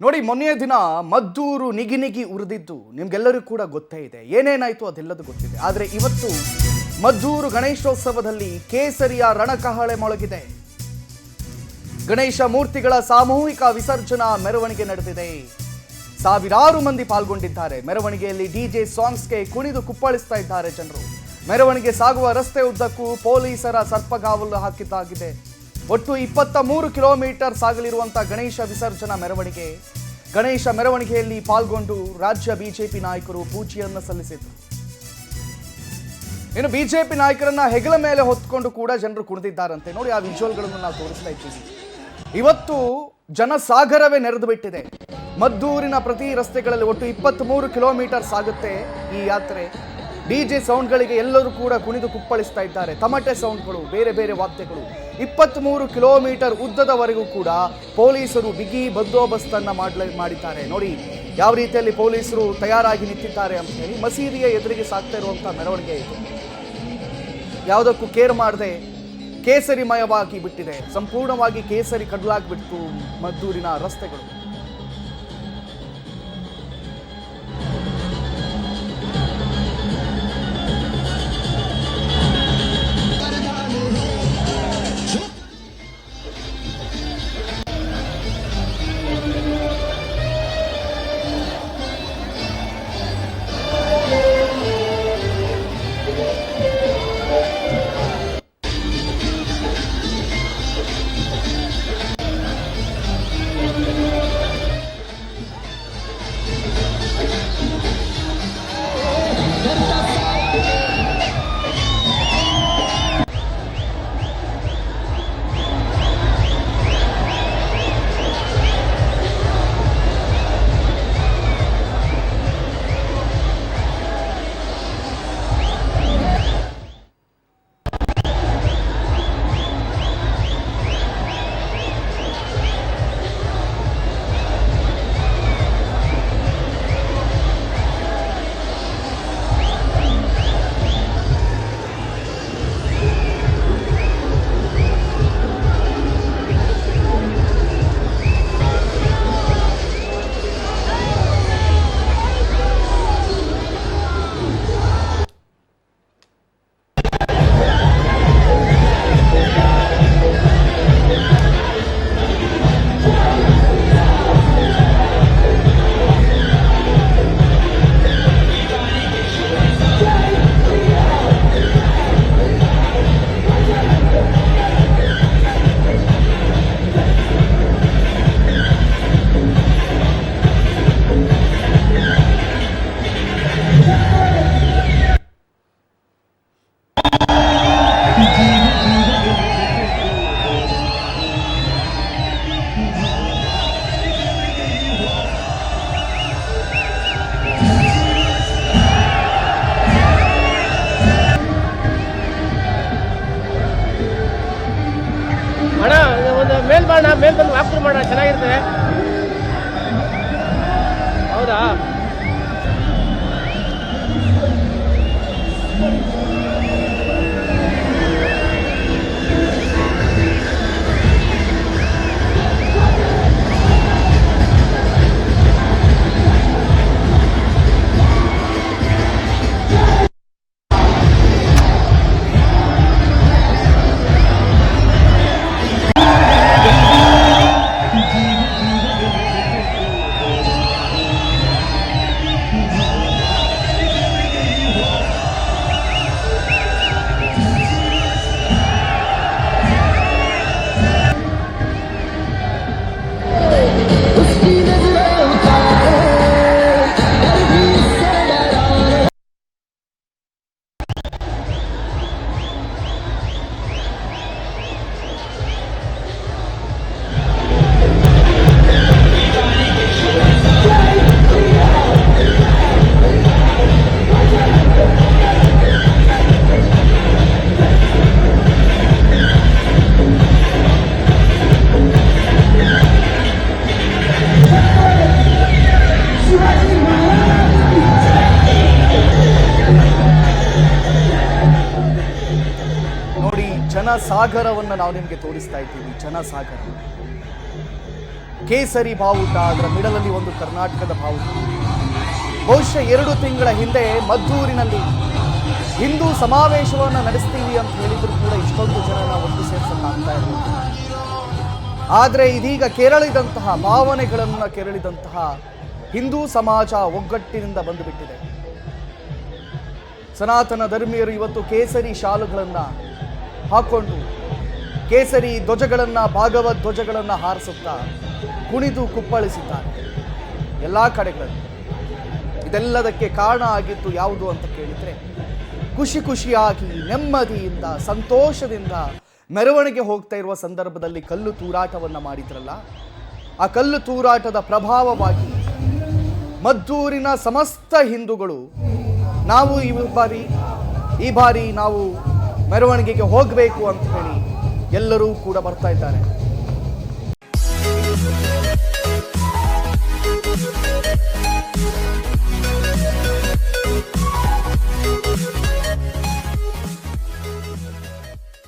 ನೋಡಿ, ಮೊನ್ನೆಯ ದಿನ ಮದ್ದೂರು ನಿಗಿ ನಿಗಿ ಉರಿದಿದ್ದು ನಿಮ್ಗೆಲ್ಲರಿಗೂ ಕೂಡ ಗೊತ್ತೇ ಇದೆ. ಏನೇನಾಯ್ತು ಅದೆಲ್ಲದೂ ಗೊತ್ತಿದೆ. ಆದರೆ ಇವತ್ತು ಮದ್ದೂರು ಗಣೇಶೋತ್ಸವದಲ್ಲಿ ಕೇಸರಿಯ ರಣಕಹಳೆ ಮೊಳಗಿದೆ. ಗಣೇಶ ಮೂರ್ತಿಗಳ ಸಾಮೂಹಿಕ ವಿಸರ್ಜನಾ ಮೆರವಣಿಗೆ ನಡೆದಿದೆ. ಸಾವಿರಾರು ಮಂದಿ ಪಾಲ್ಗೊಂಡಿದ್ದಾರೆ. ಮೆರವಣಿಗೆಯಲ್ಲಿ ಡಿಜೆ ಸಾಂಗ್ಸ್ಗೆ ಕುಣಿದು ಕುಪ್ಪಳಿಸ್ತಾ ಇದ್ದಾರೆ ಜನರು. ಮೆರವಣಿಗೆ ಸಾಗುವ ರಸ್ತೆ ಉದ್ದಕ್ಕೂ ಪೊಲೀಸರ ಸರ್ಪಗಾವಲು ಹಾಕಿದ್ದಾಗಿದೆ. ಒಟ್ಟು 23 ಕಿಲೋಮೀಟರ್ ಸಾಗಲಿರುವಂತಹ ಗಣೇಶ ವಿಸರ್ಜನಾ ಮೆರವಣಿಗೆ. ಗಣೇಶ ಮೆರವಣಿಗೆಯಲ್ಲಿ ಪಾಲ್ಗೊಂಡು ರಾಜ್ಯ ಬಿಜೆಪಿ ನಾಯಕರು ಪೂಜೆಯನ್ನು ಸಲ್ಲಿಸಿದರು. ಇನ್ನು ಬಿಜೆಪಿ ನಾಯಕರನ್ನ ಹೆಗಲ ಮೇಲೆ ಹೊತ್ಕೊಂಡು ಕೂಡ ಜನರು ಕುಣಿದಿದ್ದಾರಂತೆ. ನೋಡಿ, ಆ ವಿಜುವಲ್ಗಳನ್ನು ನಾವು ತೋರಿಸ್ತಾ ಇದ್ದೀವಿ. ಇವತ್ತು ಜನಸಾಗರವೇ ನೆರೆದು ಬಿಟ್ಟಿದೆ. ಮದ್ದೂರಿನ ಪ್ರತಿ ರಸ್ತೆಗಳಲ್ಲಿ ಒಟ್ಟು 23 ಕಿಲೋಮೀಟರ್ ಸಾಗುತ್ತೆ ಈ ಯಾತ್ರೆ. ಡಿಜೆ ಸೌಂಡ್ಗಳಿಗೆ ಎಲ್ಲರೂ ಕೂಡ ಕುಣಿದು ಕುಪ್ಪಳಿಸ್ತಾ ಇದ್ದಾರೆ. ತಮಟೆ ಸೌಂಡ್ಗಳು, ಬೇರೆ ಬೇರೆ ವಾದ್ಯಗಳು. 23 ಕಿಲೋಮೀಟರ್ ಉದ್ದದವರೆಗೂ ಕೂಡ ಪೊಲೀಸರು ಬಿಗಿ ಬಂದೋಬಸ್ತನ್ನ ಮಾಡಿದ್ದಾರೆ. ನೋಡಿ ಯಾವ ರೀತಿಯಲ್ಲಿ ಪೊಲೀಸರು ತಯಾರಾಗಿ ನಿಂತಿದ್ದಾರೆ ಅಂತ ಹೇಳಿ. ಮಸೀದಿಯ ಎದುರಿಗೆ ಸಾಗ್ತಾ ಇರುವಂತಹ ಮೆರವಣಿಗೆ ಇದು. ಯಾವುದಕ್ಕೂ ಕೇರ್ ಮಾಡದೆ ಕೇಸರಿಮಯವಾಗಿ ಬಿಟ್ಟಿದೆ. ಸಂಪೂರ್ಣವಾಗಿ ಕೇಸರಿ ಕಡಲಾಗ್ಬಿಟ್ಟು ಮದ್ದೂರಿನ ರಸ್ತೆಗಳು. ಮೇಲ್ ಬಂದು ವಾಕ್ರು ಮಾಡೋಣ, ಚೆನ್ನಾಗಿರ್ತದೆ. ಹೌದಾ? ಜನಸಾಗರವನ್ನು ನಾವು ನಿಮಗೆ ತೋರಿಸ್ತಾ ಇದ್ದೀವಿ. ಜನಸಾಗರ ಕೇಸರಿ ಬಾವುಟ, ಅದರ ಮಿಡಲಲ್ಲಿ ಒಂದು ಕರ್ನಾಟಕದ ಬಾವುಟ. ಬಹುಶಃ 2 ತಿಂಗಳ ಹಿಂದೆ ಮದ್ದೂರಿನಲ್ಲಿ ಹಿಂದೂ ಸಮಾವೇಶವನ್ನು ನಡೆಸ್ತೀವಿ ಅಂತ ಹೇಳಿದ್ರು ಕೂಡ ಇಷ್ಟೊಂದು ಜನನ ಒಟ್ಟು ಸೇರಿಸಕ್ಕಾಗ್ತಾ ಇರಲಿಲ್ಲ. ಆದರೆ ಇದೀಗ ಕೆರಳಿದಂತಹ ಭಾವನೆಗಳನ್ನು ಕೆರಳಿದಂತಹ ಹಿಂದೂ ಸಮಾಜ ಒಗ್ಗಟ್ಟಿನಿಂದ ಬಂದುಬಿಟ್ಟಿದೆ. ಸನಾತನ ಧರ್ಮೀಯರು ಇವತ್ತು ಕೇಸರಿ ಶಾಲುಗಳನ್ನು ಹಾಕೊಂಡು ಕೇಸರಿ ಧ್ವಜಗಳನ್ನು, ಭಾಗವತ್ ಧ್ವಜಗಳನ್ನು ಹಾರಿಸುತ್ತಾ ಕುಣಿದು ಕುಪ್ಪಳಿಸಿದ್ದಾರೆ ಎಲ್ಲ ಕಡೆಗಳಲ್ಲಿ. ಇದೆಲ್ಲದಕ್ಕೆ ಕಾರಣ ಆಗಿತ್ತು ಯಾವುದು ಅಂತ ಕೇಳಿದರೆ, ಖುಷಿ ಖುಷಿಯಾಗಿ ನೆಮ್ಮದಿಯಿಂದ ಸಂತೋಷದಿಂದ ಮೆರವಣಿಗೆ ಹೋಗ್ತಾ ಇರುವ ಸಂದರ್ಭದಲ್ಲಿ ಕಲ್ಲು ತೂರಾಟವನ್ನು ಮಾಡಿದ್ರಲ್ಲ, ಆ ಕಲ್ಲು ತೂರಾಟದ ಪ್ರಭಾವವಾಗಿ ಮದ್ದೂರಿನ ಸಮಸ್ತ ಹಿಂದೂಗಳು ನಾವು ಈ ಬಾರಿ ನಾವು ಮೆರವಣಿಗೆಗೆ ಹೋಗಬೇಕು ಅಂತ ಹೇಳಿ ಎಲ್ಲರೂ ಕೂಡ ಬರ್ತಾ ಇದ್ದಾರೆ.